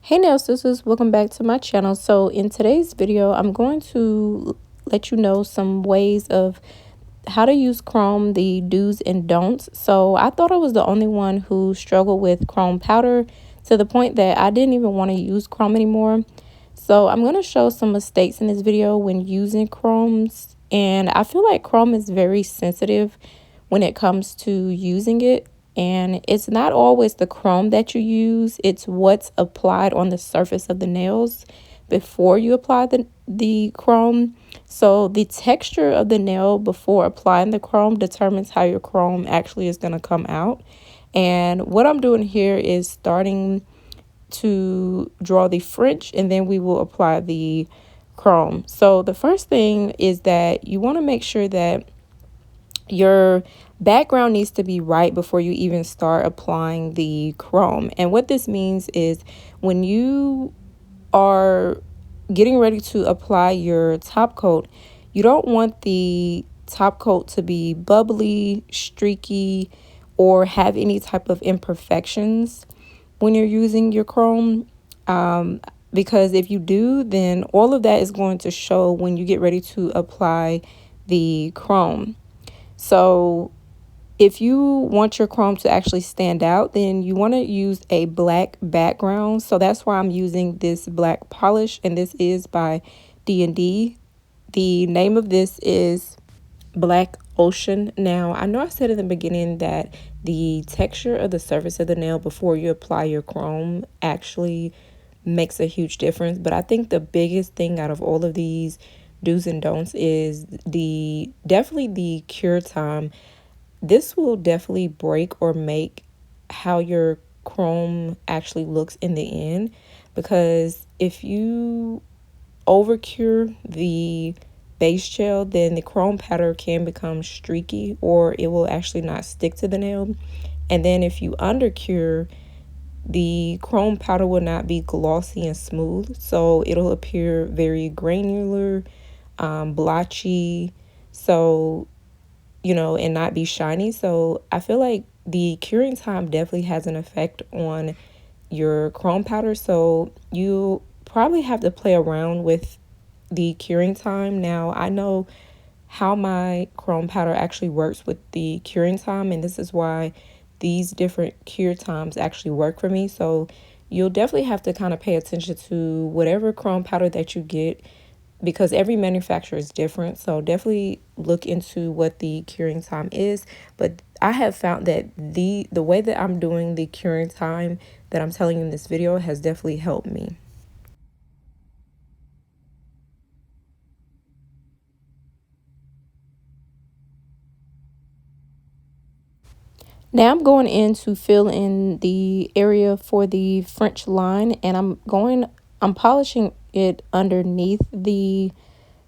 Hey nail sisters, welcome back to my channel. So in today's video, I'm going to let you know some ways of how to use Chrome, the do's and don'ts. So I thought I was the only one who struggled with Chrome powder to the point that I didn't even want to use Chrome anymore. So I'm going to show some mistakes in this video when using Chromes. And I feel like Chrome is very sensitive when it comes to using it. And it's not always the chrome that you use, it's what's applied on the surface of the nails before you apply the chrome. So the texture of the nail before applying the chrome determines how your chrome actually is going to come out. And what I'm doing here is starting to draw the French, and then we will apply the chrome. So the first thing is that you want to make sure that your background needs to be right before you even start applying the chrome. And what this means is when you are getting ready to apply your top coat, you don't want the top coat to be bubbly, streaky, or have any type of imperfections when you're using your chrome. Because if you do, then all of that is going to show when you get ready to apply the chrome. So if you want your chrome to actually stand out, then you want to use a black background. So that's why I'm using this black polish, and this is by D&D. The name of this is Black Ocean. Now, I know I said in the beginning that the texture of the surface of the nail before you apply your chrome actually makes a huge difference, but I think the biggest thing out of all of these do's and don'ts is definitely the cure time. This will definitely break or make how your chrome actually looks in the end, because if you over cure the base gel, then the chrome powder can become streaky, or it will actually not stick to the nail. And then if you under cure, the chrome powder will not be glossy and smooth, so it'll appear very granular, blotchy, so and not be shiny. So I feel like the curing time definitely has an effect on your chrome powder, so you probably have to play around with the curing time. Now, I know how my chrome powder actually works with the curing time, and this is why these different cure times actually work for me. So you'll definitely have to kind of pay attention to whatever chrome powder that you get, because every manufacturer is different. So definitely look into what the curing time is. But I have found that the way that I'm doing the curing time that I'm telling you in this video has definitely helped me. Now I'm going in to fill in the area for the French line, and I'm polishing it underneath the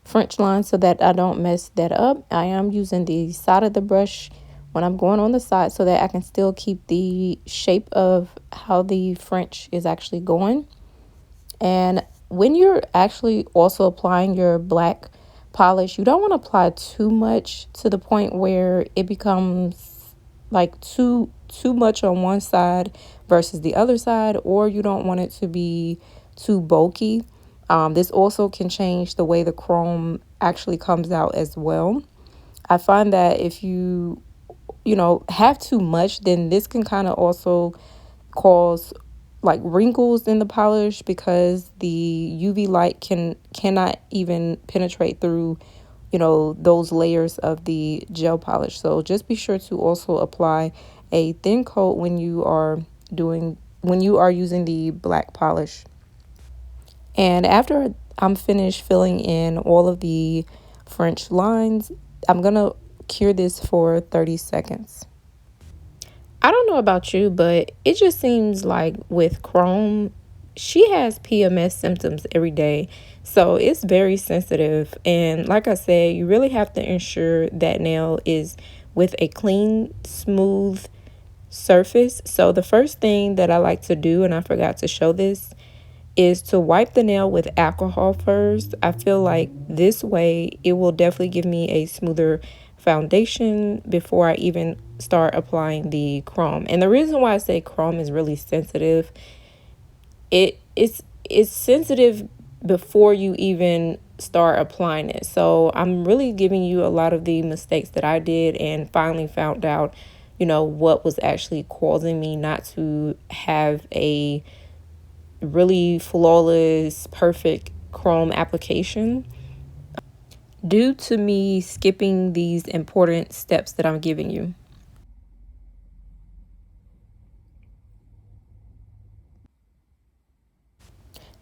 French line so that I don't mess that up. I am using the side of the brush when I'm going on the side so that I can still keep the shape of how the French is actually going. And when you're actually also applying your black polish, you don't want to apply too much to the point where it becomes like too much on one side versus the other side, or you don't want it to be too bulky. This also can change the way the chrome actually comes out as well. I find that if you have too much, then this can kind of also cause like wrinkles in the polish, because the UV light cannot even penetrate through those layers of the gel polish. So just be sure to also apply a thin coat when you are using the black polish. And after I'm finished filling in all of the French lines, I'm gonna cure this for 30 seconds. I don't know about you, but it just seems like with Chrome, she has PMS symptoms every day. So it's very sensitive. And like I said, you really have to ensure that nail is with a clean, smooth surface. So the first thing that I like to do, and I forgot to show this, is to wipe the nail with alcohol first. I feel like this way it will definitely give me a smoother foundation before I even start applying the chrome. And the reason why I say chrome is really sensitive, it it's sensitive before you even start applying it. So I'm really giving you a lot of the mistakes that I did and finally found out, what was actually causing me not to have a really flawless, perfect Chrome application due to me skipping these important steps that I'm giving you.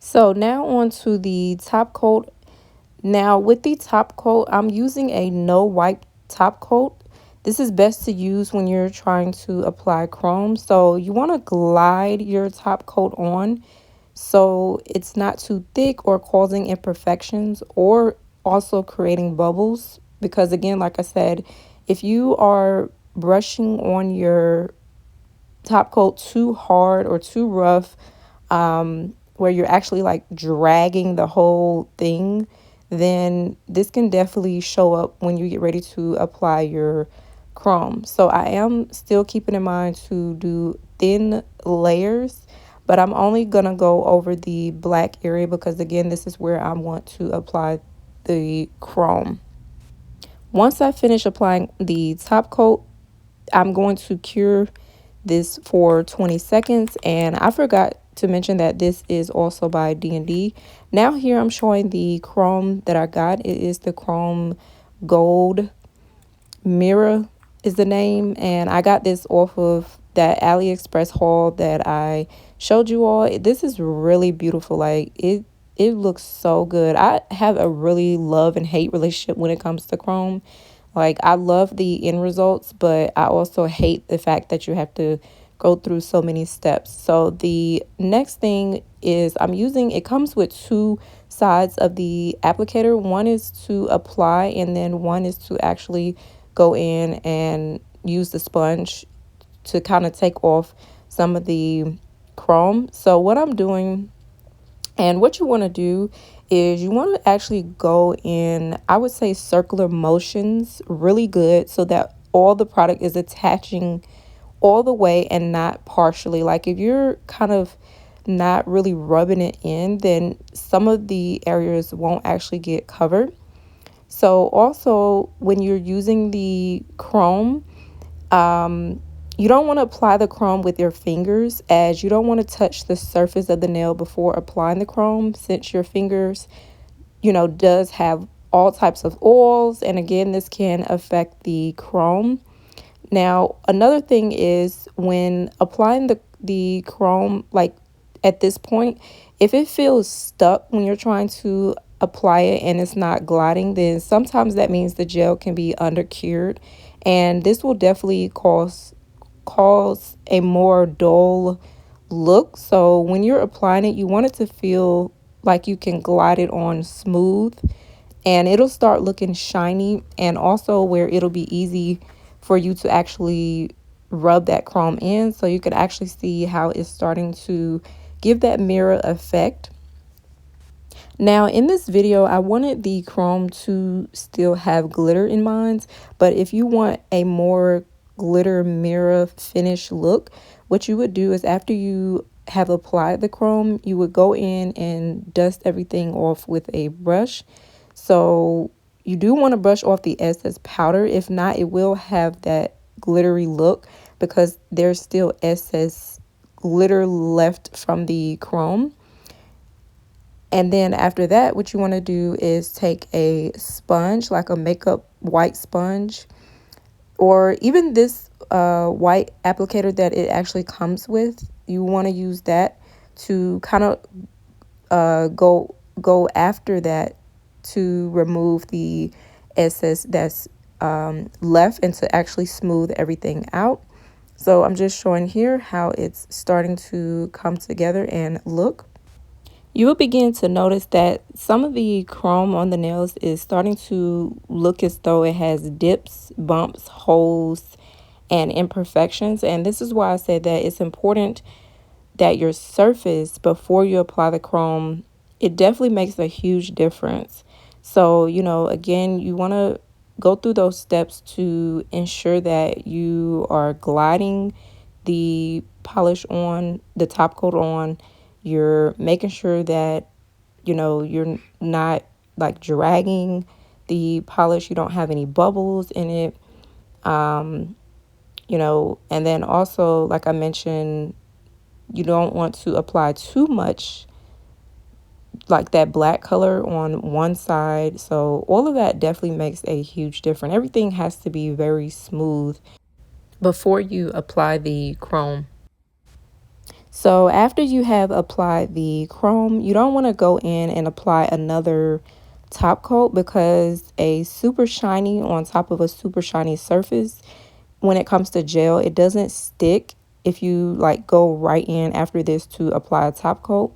So now on to the top coat. Now with the top coat, I'm using a no wipe top coat. This is best to use when you're trying to apply Chrome. So you want to glide your top coat on so it's not too thick or causing imperfections or also creating bubbles. Because again, like I said, if you are brushing on your top coat too hard or too rough, where you're actually like dragging the whole thing, then this can definitely show up when you get ready to apply your chrome. So I am still keeping in mind to do thin layers, but I'm only gonna go over the black area because again, this is where I want to apply the chrome. Once I finish applying the top coat, I'm going to cure this for 20 seconds, and I forgot to mention that this is also by D&D. Now here I'm showing the chrome that I got. It is the Chrome Gold Mirror is the name, and I got this off of that AliExpress haul that I showed you all. This is really beautiful. Like it looks so good. I have a really love and hate relationship when it comes to chrome. Like I love the end results, but I also hate the fact that you have to go through so many steps. So the next thing is I'm using, it comes with two sides of the applicator. One is to apply and then one is to actually go in and use the sponge to kind of take off some of the chrome. So what I'm doing and what you want to do is you want to actually go in, I would say, circular motions really good so that all the product is attaching all the way and not partially. Like if you're kind of not really rubbing it in, then some of the areas won't actually get covered. So also when you're using the chrome, you don't want to apply the chrome with your fingers, as you don't want to touch the surface of the nail before applying the chrome, since your fingers, does have all types of oils. And again, this can affect the chrome. Now, another thing is when applying the chrome, like at this point, if it feels stuck when you're trying to apply it and it's not gliding, then sometimes that means the gel can be under cured. And this will definitely cause a more dull look. So when you're applying it, you want it to feel like you can glide it on smooth and it'll start looking shiny, and also where it'll be easy for you to actually rub that chrome in so you can actually see how it's starting to give that mirror effect. Now in this video, I wanted the chrome to still have glitter in mind, but if you want a more glitter mirror finish look, what you would do is after you have applied the chrome, you would go in and dust everything off with a brush. So you do want to brush off the excess powder. If not, it will have that glittery look because there's still excess glitter left from the chrome. And then after that, what you want to do is take a sponge, like a makeup white sponge, or even this white applicator that it actually comes with. You want to use that to kind of go after that to remove the excess that's left and to actually smooth everything out. So I'm just showing here how it's starting to come together and look. You will begin to notice that some of the chrome on the nails is starting to look as though it has dips, bumps, holes, and imperfections. And this is why I said that it's important that your surface, before you apply the chrome, it definitely makes a huge difference. So, again, you want to go through those steps to ensure that you are gliding the polish on, the top coat on, You're making sure that, you're not like dragging the polish. You don't have any bubbles in it. And then also, like I mentioned, you don't want to apply too much like that black color on one side. So all of that definitely makes a huge difference. Everything has to be very smooth before you apply the chrome. So after you have applied the chrome, you don't want to go in and apply another top coat, because a super shiny on top of a super shiny surface, when it comes to gel, it doesn't stick if you like go right in after this to apply a top coat,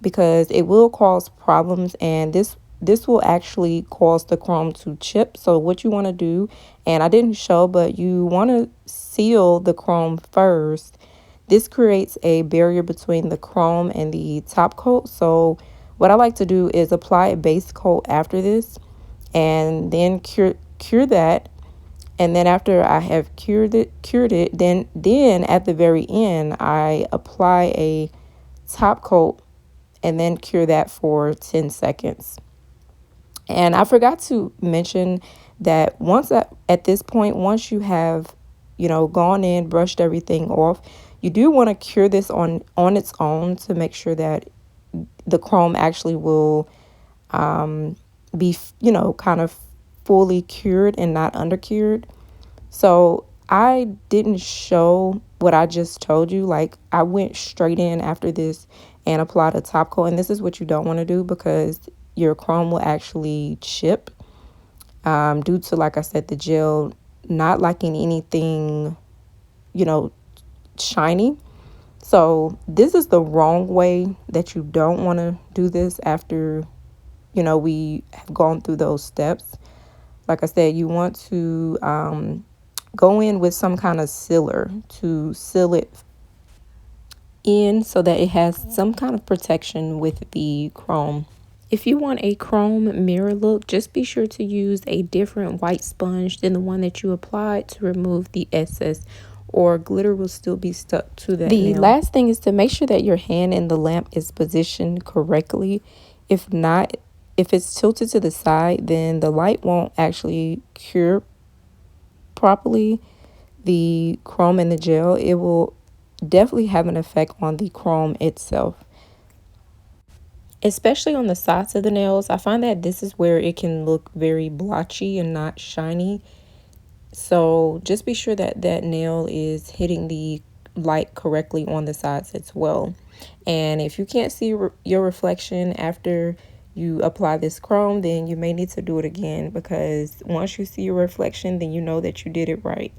because it will cause problems, and this will actually cause the chrome to chip. So what you want to do, and I didn't show, but you want to seal the chrome first. This creates a barrier between the chrome and the top coat. So what I like to do is apply a base coat after this, and then cure that. And then after I have cured it, then at the very end, I apply a top coat and then cure that for 10 seconds. And I forgot to mention that at this point, once you have, gone in, brushed everything off, you do want to cure this on its own to make sure that the chrome actually will be, kind of fully cured and not undercured. So I didn't show what I just told you. Like, I went straight in after this and applied a top coat. And this is what you don't want to do, because your chrome will actually chip due to, like I said, the gel not liking anything, shiny. So this is the wrong way that you don't want to do this after, we have gone through those steps. Like I said, you want to go in with some kind of sealer to seal it in so that it has some kind of protection with the chrome. If you want a chrome mirror look, just be sure to use a different white sponge than the one that you applied to remove the excess, or glitter will still be stuck to that nail. The last thing is to make sure that your hand in the lamp is positioned correctly. If not, if it's tilted to the side, then the light won't actually cure properly the chrome and the gel. It will definitely have an effect on the chrome itself, especially on the sides of the nails. I find that this is where it can look very blotchy and not shiny. So just be sure that that nail is hitting the light correctly on the sides as well. And if you can't see your reflection after you apply this chrome, then you may need to do it again, because once you see your reflection, then you know that you did it right.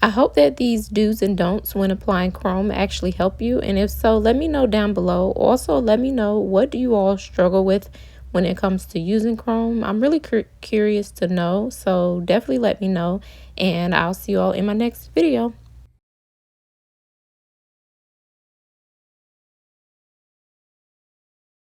I hope that these do's and don'ts when applying chrome actually help you. And if so, let me know down below. Also, let me know, what do you all struggle with when it comes to using chrome? I'm really curious to know. So definitely let me know. And I'll see you all in my next video.